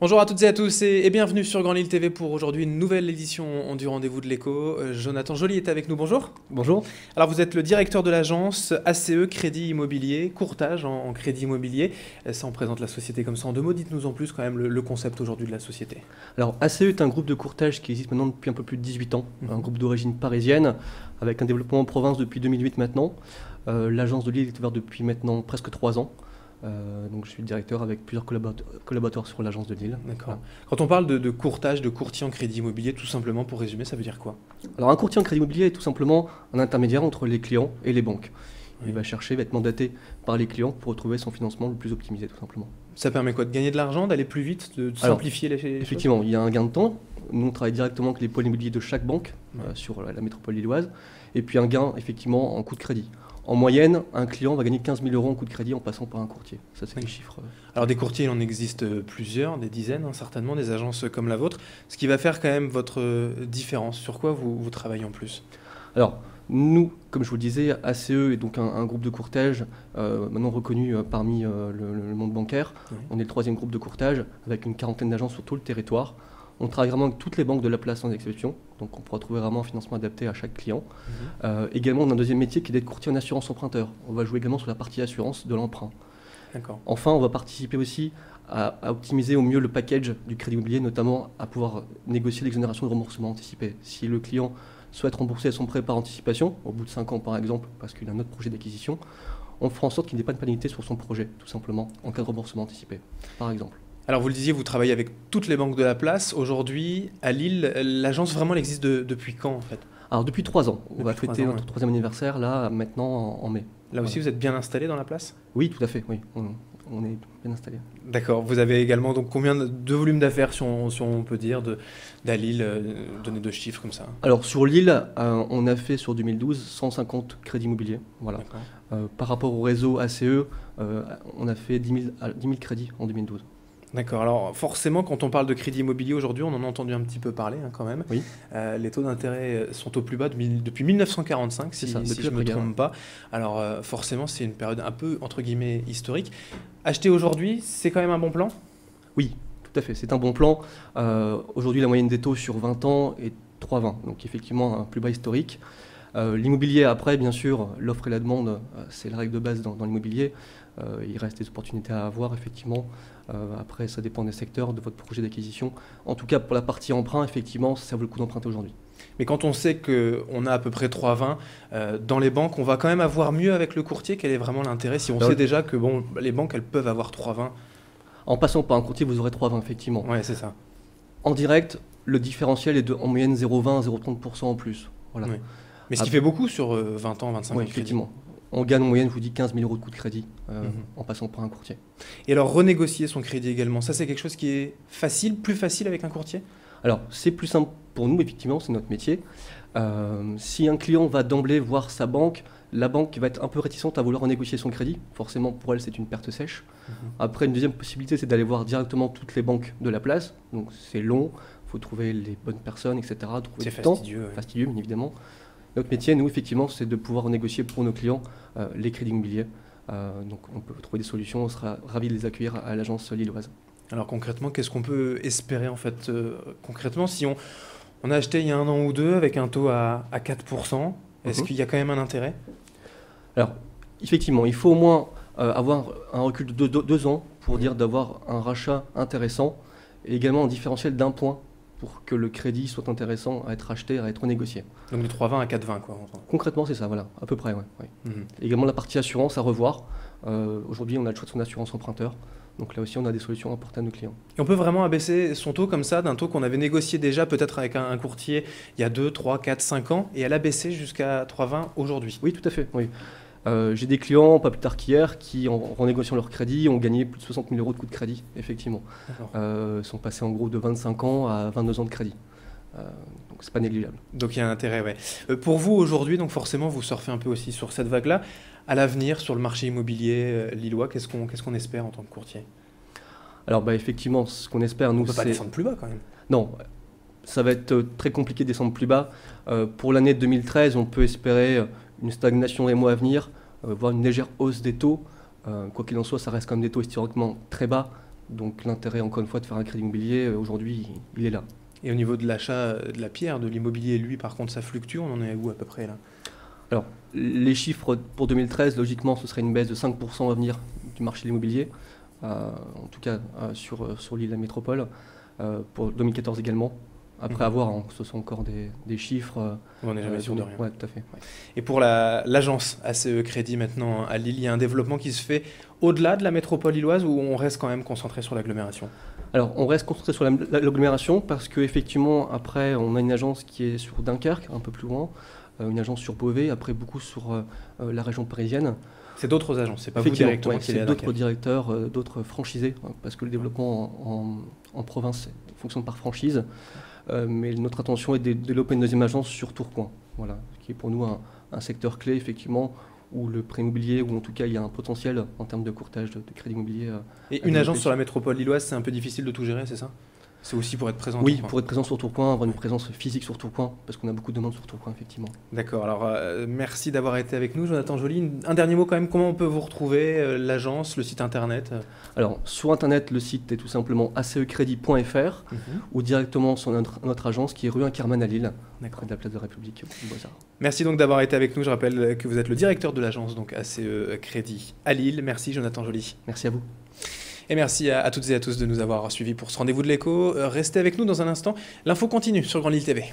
Bonjour à toutes et à tous et bienvenue sur Grand Lille TV pour aujourd'hui une nouvelle édition du Rendez-vous de l'écho. Jonathan Joly est avec nous, bonjour. Bonjour. Alors vous êtes le directeur de l'agence ACE Crédit Immobilier, courtage en crédit immobilier. Ça on présente la société comme ça en deux mots, dites-nous en plus quand même le concept aujourd'hui de la société. Alors ACE est un groupe de courtage qui existe maintenant depuis un peu plus de 18 ans, un groupe d'origine parisienne avec un développement en province depuis 2008 maintenant. L'agence de Lille est ouverte depuis maintenant presque 3 ans. Donc je suis le directeur avec plusieurs collaborateurs sur l'agence de Lille. D'accord. Voilà. Quand on parle de courtage, de courtier en crédit immobilier, tout simplement pour résumer, ça veut dire quoi? Alors un courtier en crédit immobilier est tout simplement un intermédiaire entre les clients et les banques. Il va être mandaté par les clients pour retrouver son financement le plus optimisé tout simplement. Ça permet quoi? De gagner de l'argent, d'aller plus vite, de simplifier les choses? Effectivement, il y a un gain de temps. Nous on travaille directement avec les pôles immobiliers de chaque banque sur la métropole lilloise. Et puis un gain effectivement en coût de crédit. En moyenne, un client va gagner 15 000 € en coût de crédit en passant par un courtier. Ça, c'est les chiffres. Alors des courtiers, il en existe plusieurs, des dizaines certainement, des agences comme la vôtre. Ce qui va faire quand même votre différence, sur quoi vous travaillez en plus? Alors, nous, comme je vous le disais, ACE est donc un groupe de courtage maintenant reconnu parmi le monde bancaire. Oui. On est le 3e groupe de courtage avec une quarantaine d'agences sur tout le territoire. On travaille vraiment avec toutes les banques de la place sans exception, donc on pourra trouver vraiment un financement adapté à chaque client. Également, on a un deuxième métier qui est d'être courtier en assurance emprunteur. On va jouer également sur la partie assurance de l'emprunt. D'accord. Enfin, on va participer aussi à optimiser au mieux le package du crédit immobilier, notamment à pouvoir négocier l'exonération de remboursement anticipé. Si le client souhaite rembourser son prêt par anticipation, au bout de 5 ans par exemple, parce qu'il a un autre projet d'acquisition, on fera en sorte qu'il n'ait pas de pénalité sur son projet, tout simplement, en cas de remboursement anticipé, par exemple. Alors vous le disiez, vous travaillez avec toutes les banques de la place. Aujourd'hui, à Lille, l'agence vraiment elle existe depuis quand en fait? Alors depuis 3 ans, on va Depuis 3 fêter ans, notre 3e anniversaire là maintenant en mai. Là aussi, vous êtes bien installé dans la place? Oui, tout à fait, oui, on est bien installé. D'accord. Vous avez également donc combien de volume d'affaires, si on peut dire, d'à Lille, donner deux chiffres comme ça? Alors sur Lille, on a fait sur 2012 150 crédits immobiliers. Voilà. D'accord. Par rapport au réseau ACE, on a fait 10 000 crédits en 2012. D'accord. Alors forcément, quand on parle de crédit immobilier aujourd'hui, on en a entendu un petit peu parler quand même. Oui. Les taux d'intérêt sont au plus bas depuis 1945, si je ne me trompe pas. Alors forcément, c'est une période un peu, entre guillemets, historique. Acheter aujourd'hui, c'est quand même un bon plan? Oui, tout à fait. C'est un bon plan. Aujourd'hui, la moyenne des taux sur 20 ans est 3,20. Donc effectivement, un plus bas historique. L'immobilier, après, bien sûr, l'offre et la demande, c'est la règle de base dans l'immobilier. Il reste des opportunités à avoir, effectivement. Après, ça dépend des secteurs, de votre projet d'acquisition. En tout cas, pour la partie emprunt, effectivement, ça vaut le coup d'emprunter aujourd'hui. Mais quand on sait qu'on a à peu près 3,20 dans les banques, on va quand même avoir mieux avec le courtier. Quel est vraiment l'intérêt si on sait déjà que bon, les banques, elles peuvent avoir 3,20? En passant par un courtier, vous aurez 3,20, effectivement. Ouais, c'est ça. En direct, le différentiel est en moyenne 0,20 à 0,30% en plus. Voilà. Oui. Mais ce qui fait beaucoup sur 20 ans, 25 ans. Oui, effectivement. On gagne en moyenne, je vous dis, 15 000 € de coût de crédit en passant par un courtier. Et alors, renégocier son crédit également, ça c'est quelque chose qui est facile, plus facile avec un courtier? Alors, c'est plus simple pour nous, effectivement, c'est notre métier. Si un client va d'emblée voir sa banque, la banque va être un peu réticente à vouloir renégocier son crédit. Forcément, pour elle, c'est une perte sèche. Après, une deuxième possibilité, c'est d'aller voir directement toutes les banques de la place. Donc, c'est long, il faut trouver les bonnes personnes, etc. C'est fastidieux. Ouais. Fastidieux, bien évidemment. Notre métier, nous, effectivement, c'est de pouvoir négocier pour nos clients les crédits immobiliers. Donc, on peut trouver des solutions. On sera ravis de les accueillir à l'agence lilloise. Alors, concrètement, qu'est-ce qu'on peut espérer, en fait, concrètement, si on a acheté il y a 1 an ou 2 avec un taux à 4%, est-ce qu'il y a quand même un intérêt? Alors, effectivement, il faut au moins avoir un recul de 2 ans pour dire d'avoir un rachat intéressant et également un différentiel d'1 point pour que le crédit soit intéressant à être acheté, à être négocié. Donc de 3,20 à 4,20 quoi. Concrètement, c'est ça, voilà, à peu près, ouais. Également la partie assurance à revoir. Aujourd'hui, on a le choix de son assurance emprunteur. Donc là aussi, on a des solutions à apporter à nos clients. Et on peut vraiment abaisser son taux comme ça, d'un taux qu'on avait négocié déjà peut-être avec un courtier il y a 2, 3, 4, 5 ans, et à l'abaisser jusqu'à 3,20 aujourd'hui? Oui, tout à fait, oui. J'ai des clients, pas plus tard qu'hier, qui, en renégociant leur crédit, ont gagné plus de 60 000 € de coût de crédit, effectivement. Sont passés en gros de 25 ans à 22 ans de crédit. Donc c'est pas négligeable. Donc il y a un intérêt, ouais. Pour vous aujourd'hui, donc forcément vous surfez un peu aussi sur cette vague-là. À l'avenir, sur le marché immobilier lillois, qu'est-ce qu'on espère en tant que courtier? Alors bah, effectivement, ce qu'on espère, nous, on ne peut pas descendre plus bas quand même. Non, ça va être très compliqué de descendre plus bas. Pour l'année 2013, on peut espérer une stagnation les mois à venir, voire une légère hausse des taux. Quoi qu'il en soit, ça reste quand même des taux historiquement très bas. Donc l'intérêt, encore une fois, de faire un crédit immobilier, aujourd'hui, il est là. Et au niveau de l'achat de la pierre, de l'immobilier, lui, par contre, ça fluctue. On en est où à peu près là? Alors, les chiffres pour 2013, logiquement, ce serait une baisse de 5% à venir du marché de l'immobilier, en tout cas sur l'île de la métropole, pour 2014 également. Après avoir, hein, ce sont encore des chiffres. On n'est jamais sûr de rien. Oui, tout à fait. Ouais. Et pour l'agence ACE Crédit maintenant à Lille, il y a un développement qui se fait au-delà de la métropole lilloise ou on reste quand même concentré sur l'agglomération? Alors, on reste concentré sur l'agglomération parce qu'effectivement, après, on a une agence qui est sur Dunkerque, un peu plus loin, une agence sur Beauvais, après beaucoup sur la région parisienne. C'est d'autres agences, c'est pas vous directement qui c'est d'autres directeurs, d'autres franchisés, hein, parce que le développement en province fonctionne par franchise. Mais notre attention est de développer une deuxième agence sur Tourcoing, voilà, qui est pour nous un secteur clé, effectivement, où le prêt immobilier, ou en tout cas il y a un potentiel en termes de courtage de crédit immobilier. Et une agence sur la métropole lilloise, c'est un peu difficile de tout gérer, c'est ça? C'est aussi pour être présent? Oui, pour être présent sur Tourcoing, avoir une présence physique sur Tourcoing, parce qu'on a beaucoup de demandes sur Tourcoing, effectivement. D'accord, alors merci d'avoir été avec nous, Jonathan Joly. Un dernier mot quand même, comment on peut vous retrouver, l'agence, le site internet? Alors, sur internet, le site est tout simplement acecredit.fr ou directement sur notre agence qui est rue Inkermann à Lille, près de la place de la République. Merci donc d'avoir été avec nous. Je rappelle que vous êtes le directeur de l'agence donc ACE Crédit à Lille. Merci Jonathan Joly. Merci à vous. Et merci à toutes et à tous de nous avoir suivis pour ce rendez-vous de l'écho. Restez avec nous dans un instant. L'info continue sur Grande Lille TV.